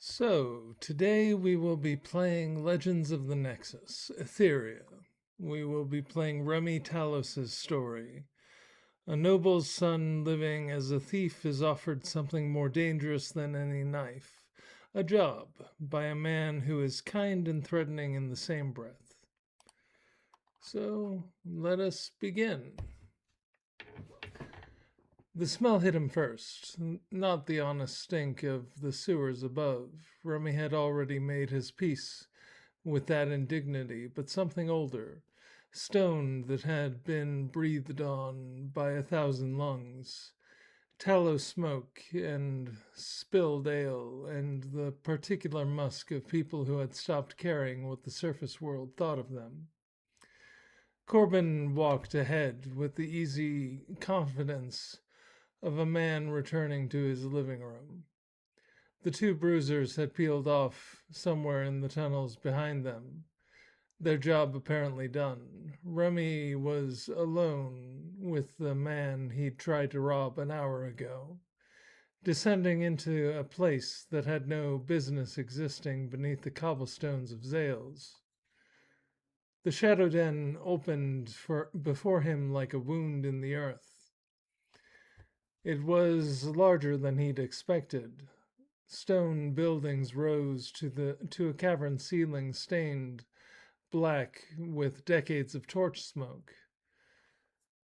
So, today we will be playing Legends of the Nexus, Aetheria. We will be playing Remy Talos's story. A noble's son living as a thief is offered something more dangerous than any knife, a job, by a man who is kind and threatening in the same breath. So, let us begin. The smell hit him first, not the honest stink of the sewers above. Remy had already made his peace with that indignity, but something older, stone that had been breathed on by 1,000 lungs, tallow smoke and spilled ale, and the particular musk of people who had stopped caring what the surface world thought of them. Corbin walked ahead with the easy confidence of a man returning to his living room. The two bruisers had peeled off somewhere in the tunnels behind them, their job apparently done. Remy was alone with the man he'd tried to rob an hour ago, descending into a place that had no business existing beneath the cobblestones of Zales. The shadow den opened before him like a wound in the earth. It was larger than he'd expected. Stone buildings rose to a cavern ceiling stained black with decades of torch smoke.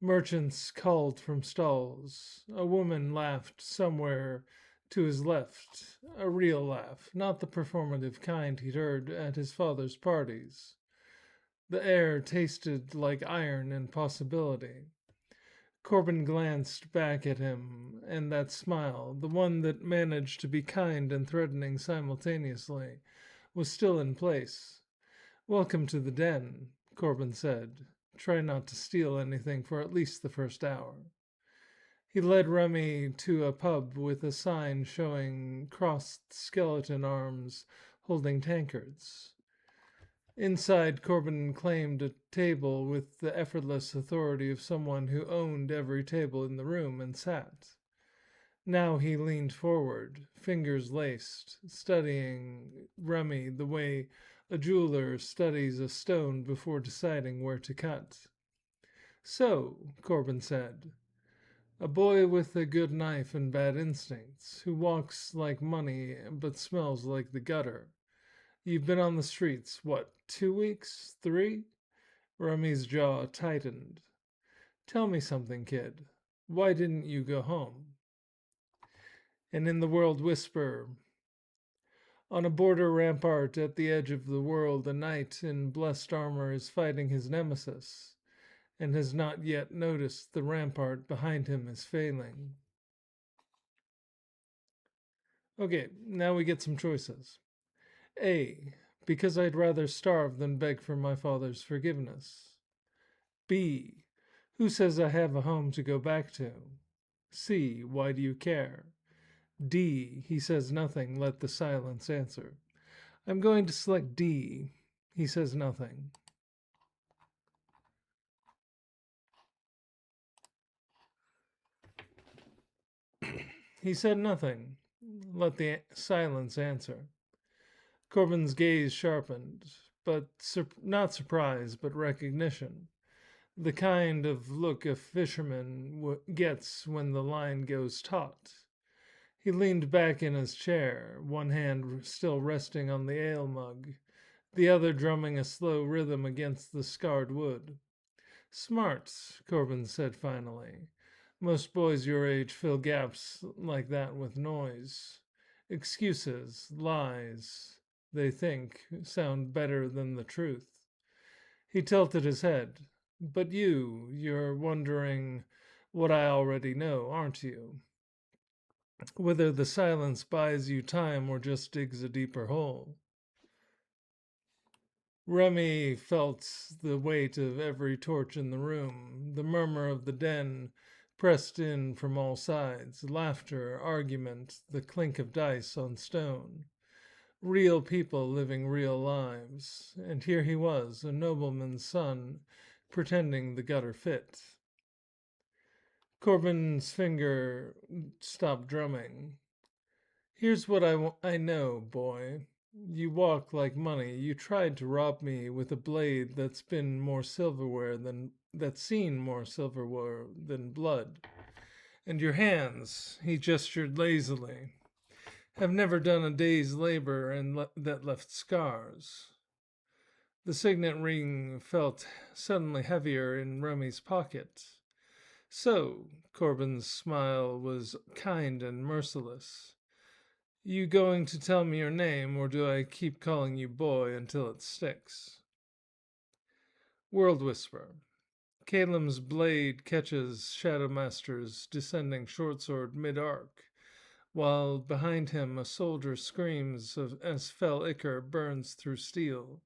Merchants called from stalls. A woman laughed somewhere to his left, a real laugh, not the performative kind he'd heard at his father's parties. The air tasted like iron and possibility. Corbin glanced back at him, and that smile, the one that managed to be kind and threatening simultaneously, was still in place. "Welcome to the den," Corbin said. "Try not to steal anything for at least the first hour." He led Remy to a pub with a sign showing crossed skeleton arms holding tankards. Inside, Corbin claimed a table with the effortless authority of someone who owned every table in the room and sat. Now he leaned forward, fingers laced, studying Remy the way a jeweler studies a stone before deciding where to cut. "So," Corbin said, "a boy with a good knife and bad instincts, who walks like money but smells like the gutter. You've been on the streets, what, 2 weeks? 3?" Remy's jaw tightened. "Tell me something, kid. Why didn't you go home?" And in the world whisper, on a border rampart at the edge of the world, a knight in blessed armor is fighting his nemesis, and has not yet noticed the rampart behind him is failing. Okay, now we get some choices. A. Because I'd rather starve than beg for my father's forgiveness. B. Who says I have a home to go back to? C. Why do you care? D. He says nothing, let the silence answer. I'm going to select D. He says nothing. He said nothing. Let the silence answer. Corbin's gaze sharpened, but not surprise, but recognition. The kind of look a fisherman gets when the line goes taut. He leaned back in his chair, one hand still resting on the ale mug, the other drumming a slow rhythm against the scarred wood. "Smart," Corbin said finally. "Most boys your age fill gaps like that with noise. Excuses, lies, they think, sound better than the truth." He tilted his head. "But you're wondering what I already know, aren't you? Whether the silence buys you time or just digs a deeper hole." Remy felt the weight of every torch in the room, the murmur of the den pressed in from all sides, laughter, argument, the clink of dice on stone. Real people living real lives, and here he was, a nobleman's son, pretending the gutter fit. Corbin's finger stopped drumming. Here's what I know, boy. You walk like money. You tried to rob me with a blade that's seen more silverware than blood. And your hands, he gestured lazily, have never done a day's labor that left scars. The signet ring felt suddenly heavier in Remy's pocket. So, Corbin's smile was kind and merciless. You going to tell me your name, or do I keep calling you boy until it sticks? World Whisper. Calem's blade catches Shadowmaster's descending short sword mid-arc, while behind him a soldier screams as fell ichor burns through steel.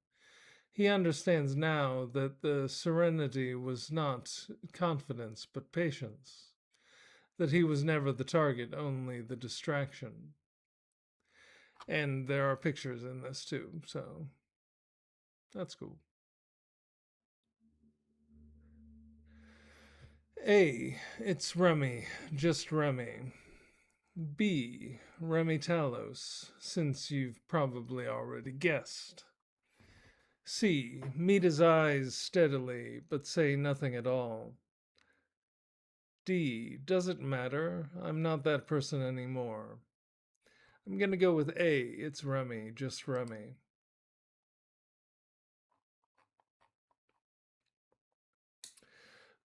He understands now that the serenity was not confidence but patience, that he was never the target, only the distraction. And there are pictures in this too, so that's cool. A. It's Remy, just Remy. B. Remy Talos, since you've probably already guessed. C. Meet his eyes steadily, but say nothing at all. D. Does it matter? I'm not that person anymore. I'm gonna go with A. It's Remy, just Remy.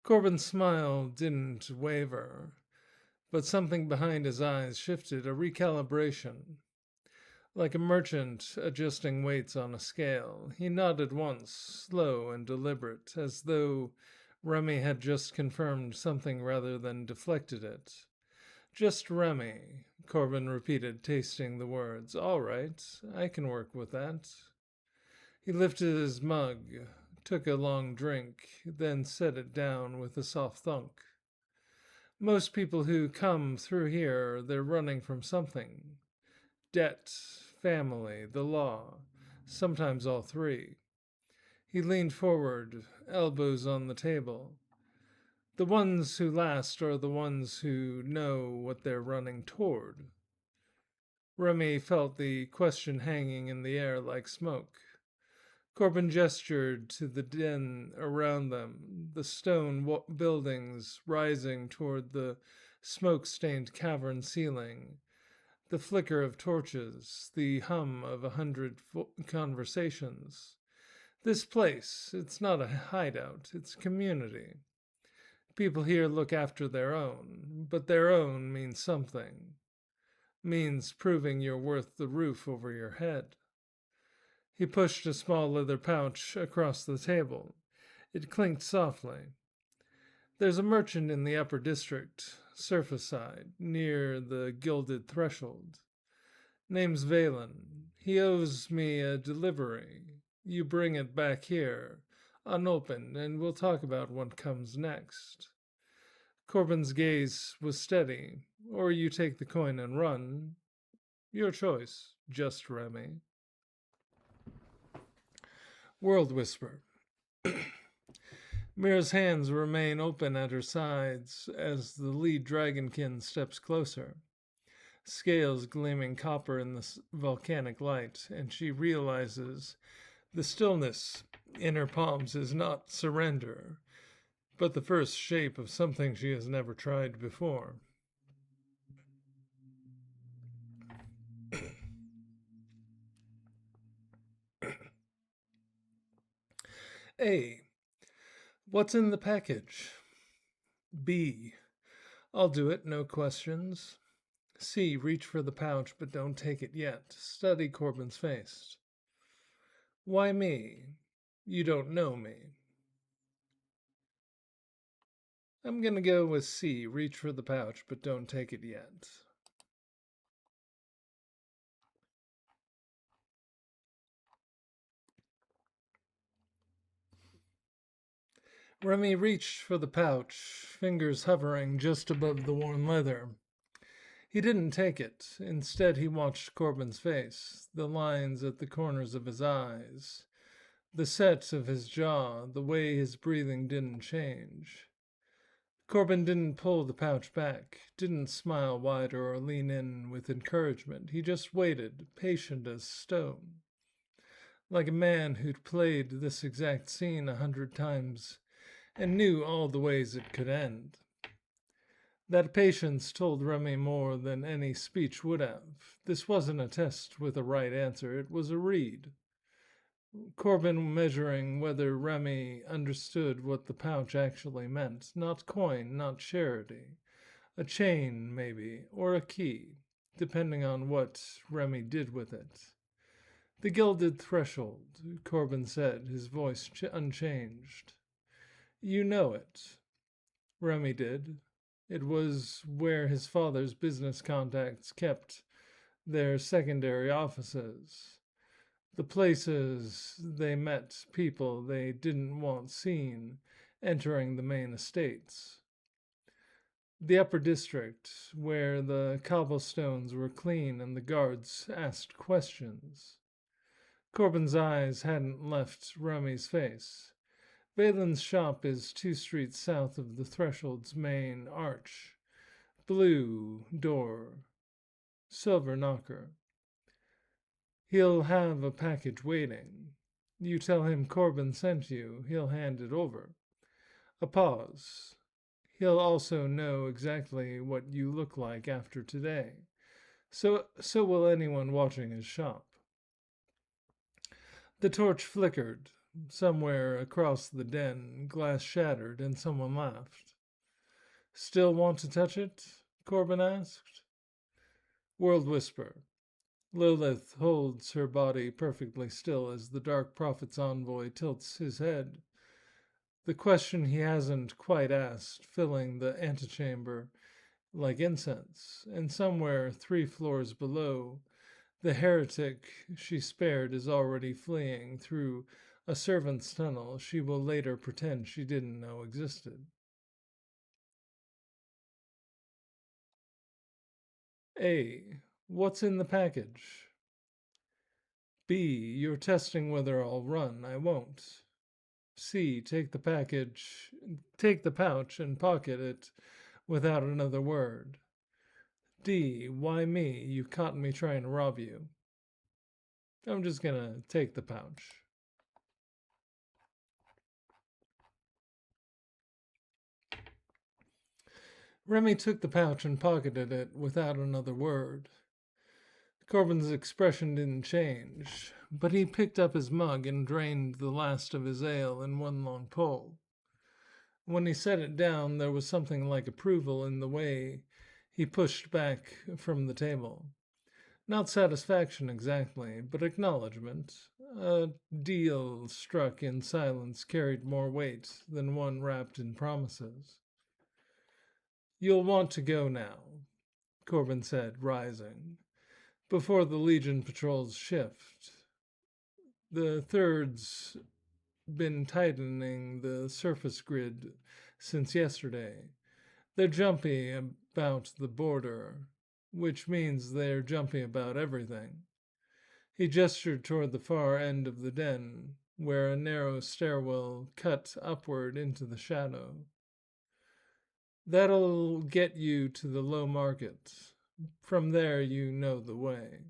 Corbin's smile didn't waver, but something behind his eyes shifted, a recalibration. Like a merchant adjusting weights on a scale, he nodded once, slow and deliberate, as though Remy had just confirmed something rather than deflected it. Just Remy, Corbin repeated, tasting the words. All right, I can work with that. He lifted his mug, took a long drink, then set it down with a soft thunk. Most people who come through here, they're running from something. Debt, family, the law, sometimes all three. He leaned forward, elbows on the table. The ones who last are the ones who know what they're running toward. Remy felt the question hanging in the air like smoke. Corbin gestured to the den around them, the stone buildings rising toward the smoke-stained cavern ceiling, the flicker of torches, the hum of 100 conversations. This place, it's not a hideout, it's community. People here look after their own, but their own means something. Means proving you're worth the roof over your head. He pushed a small leather pouch across the table. It clinked softly. There's a merchant in the upper district, surface side, near the gilded threshold. Name's Valen. He owes me a delivery. You bring it back here, unopened, and we'll talk about what comes next. Corbin's gaze was steady. Or you take the coin and run. Your choice, just Remy. World Whisper. Mira's hands remain open at her sides as the lead dragonkin steps closer, scales gleaming copper in the volcanic light, and she realizes the stillness in her palms is not surrender, but the first shape of something she has never tried before. A. What's in the package? B. I'll do it, no questions. C. Reach for the pouch, but don't take it yet. Study Corbin's face. Why me? You don't know me. I'm gonna go with C. Reach for the pouch, but don't take it yet. Remy reached for the pouch, fingers hovering just above the worn leather. He didn't take it. Instead, he watched Corbin's face, the lines at the corners of his eyes, the set of his jaw, the way his breathing didn't change. Corbin didn't pull the pouch back, didn't smile wider or lean in with encouragement. He just waited, patient as stone, like a man who'd played this exact scene 100 times and knew all the ways it could end. That patience told Remy more than any speech would have. This wasn't a test with a right answer, it was a read. Corbin measuring whether Remy understood what the pouch actually meant. Not coin, not charity. A chain, maybe, or a key, depending on what Remy did with it. The gilded threshold, Corbin said, his voice unchanged. You know it. Remy did. It was where his father's business contacts kept their secondary offices. The places they met people they didn't want seen entering the main estates. The upper district, where the cobblestones were clean and the guards asked questions. Corbin's eyes hadn't left Remy's face. Valen's shop is 2 streets south of the threshold's main arch. Blue door, silver knocker. He'll have a package waiting. You tell him Corbin sent you, he'll hand it over. A pause. He'll also know exactly what you look like after today. So will anyone watching his shop. The torch flickered. Somewhere across the den, glass shattered, and someone laughed. Still want to touch it? Corbin asked. World Whisper. Lilith holds her body perfectly still as the Dark Prophet's envoy tilts his head. The question he hasn't quite asked, filling the antechamber like incense, and somewhere 3 floors below, the heretic she spared is already fleeing through a servant's tunnel she will later pretend she didn't know existed. A. What's in the package? B. You're testing whether I'll run. I won't. C. Take the pouch and pocket it without another word. D. Why me? You caught me trying to rob you. I'm just gonna take the pouch. Remy took the pouch and pocketed it without another word. Corbin's expression didn't change, but he picked up his mug and drained the last of his ale in one long pull. When he set it down, there was something like approval in the way he pushed back from the table. Not satisfaction exactly, but acknowledgment. A deal struck in silence carried more weight than one wrapped in promises. You'll want to go now, Corbin said, rising, before the Legion patrols shift. The Third's been tightening the surface grid since yesterday. They're jumpy about the border, which means they're jumpy about everything. He gestured toward the far end of the den, where a narrow stairwell cut upward into the shadow. That'll get you to the low market. From there you know the way.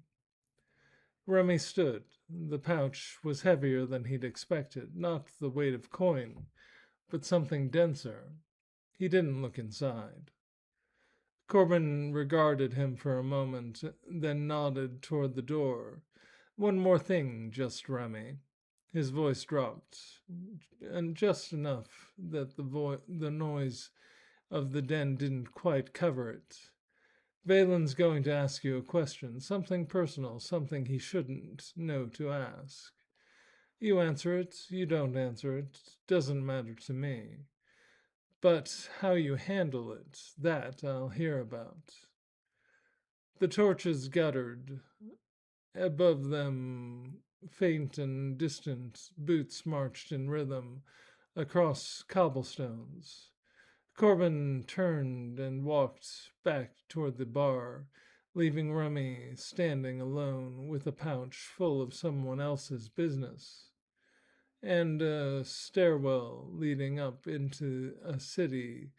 Remy stood. The pouch was heavier than he'd expected, not the weight of coin, but something denser. He didn't look inside. Corbin regarded him for a moment, then nodded toward the door. One more thing, just Remy. His voice dropped, and just enough that the noise of the den didn't quite cover it. Valen's going to ask you a question, something personal, something he shouldn't know to ask. You answer it, you don't answer it, doesn't matter to me. But how you handle it, that I'll hear about. The torches guttered. Above them, faint and distant, boots marched in rhythm across cobblestones. Corbin turned and walked back toward the bar, leaving Remy standing alone with a pouch full of someone else's business, and a stairwell leading up into a city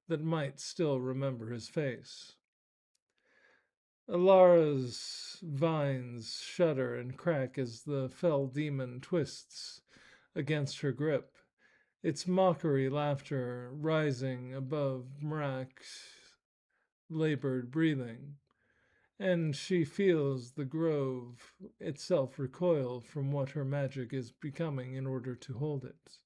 that might still remember his face. Alara's vines shudder and crack as the fell demon twists against her grip, its mockery laughter rising above Mrak's labored breathing, and she feels the grove itself recoil from what her magic is becoming in order to hold it.